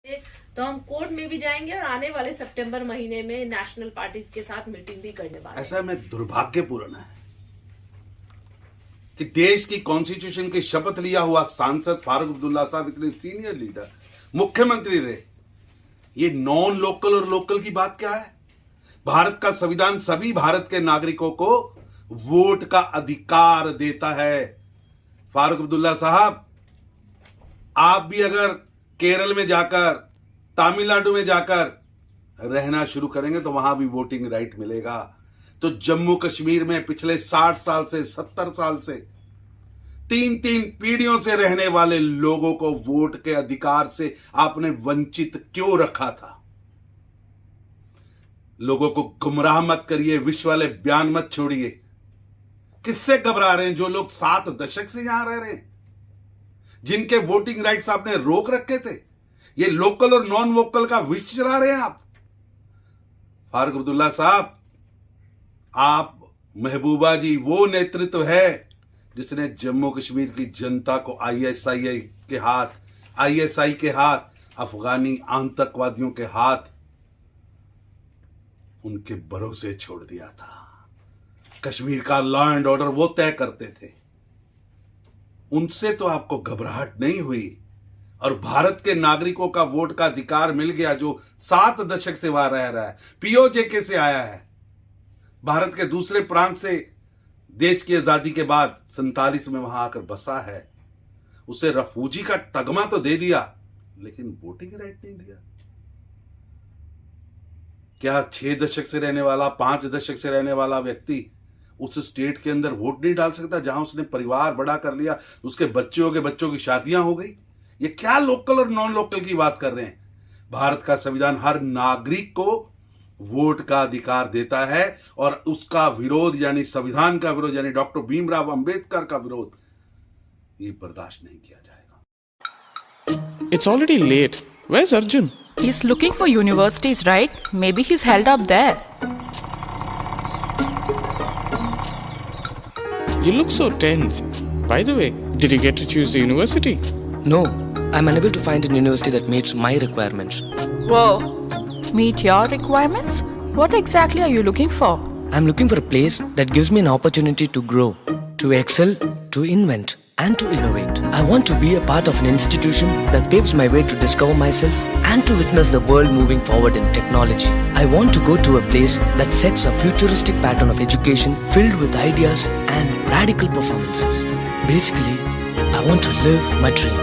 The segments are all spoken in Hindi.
तो हम कोर्ट में भी जाएंगे और आने वाले सितंबर महीने में नेशनल पार्टीज के साथ मीटिंग भी करने वाले। ऐसा में दुर्भाग्यपूर्ण है कि देश की कॉन्स्टिट्यूशन की शपथ लिया हुआ सांसद फारूक अब्दुल्ला साहब इतने सीनियर लीडर मुख्यमंत्री रहे, ये नॉन लोकल और लोकल की बात क्या है? भारत का संविधान सभी भारत के नागरिकों को वोट का अधिकार देता है। फारूक अब्दुल्ला साहब, आप भी अगर केरल में जाकर, तमिलनाडु में जाकर रहना शुरू करेंगे तो वहां भी वोटिंग राइट मिलेगा। तो जम्मू कश्मीर में पिछले 60 साल से 70 साल से 3-3 पीढ़ियों से रहने वाले लोगों को वोट के अधिकार से आपने वंचित क्यों रखा था? लोगों को गुमराह मत करिए, विश्व वाले बयान मत छोड़िए। किससे घबरा रहे हैं जो लोग 7 दशक से यहां रह रहे हैं, जिनके वोटिंग राइट्स आपने रोक रखे थे? ये लोकल और नॉन वोकल का विष चला रहे हैं आप। फारूक अब्दुल्ला साहब, आप महबूबा जी वो नेतृत्व है जिसने जम्मू कश्मीर की जनता को आईएसआई के हाथ, अफगानी आतंकवादियों के हाथ, उनके भरोसे छोड़ दिया था। कश्मीर का लॉ एंड ऑर्डर वो तय करते थे, उनसे तो आपको घबराहट नहीं हुई। और भारत के नागरिकों का वोट का अधिकार मिल गया जो 7 दशक से वहां रह रहा है, पीओजेके से आया है, भारत के दूसरे प्रांत से देश की आजादी के बाद 47 में वहां आकर बसा है। उसे रफूजी का तगमा तो दे दिया, लेकिन वोटिंग राइट नहीं दिया। क्या 6 दशक से रहने वाला, 5 दशक से रहने वाला व्यक्ति उस स्टेट के अंदर वोट नहीं डाल सकता जहां उसने परिवार बड़ा कर लिया, उसके बच्चे हो गए, बच्चों की शादियां हो गई? ये क्या लोकल और नॉन लोकल की बात कर रहे हैं? भारत का संविधान हर नागरिक को वोट का अधिकार देता है और उसका विरोध, यानी संविधान का विरोध, यानी डॉक्टर भीमराव अंबेडकर का विरोध, ये बर्दाश्त नहीं किया जाएगा। It's already late. Where's Arjun? He's looking for universities, right? Maybe he's held up there. You look so tense. By the way, did you get to choose the university? No, I'm unable to find a university that meets my requirements. Whoa. Meet your requirements? What exactly are you looking for? I'm looking for a place that gives me an opportunity to grow, to excel, to invent, and to innovate. I want to be a part of an institution that paves my way to discover myself and to witness the world moving forward in technology. I want to go to a place that sets a futuristic pattern of education filled with ideas and radical performances. Basically, I want to live my dream.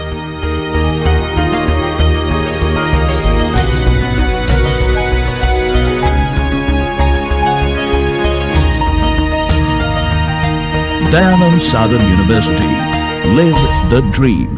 Dayanand Sagar University. Live the dream.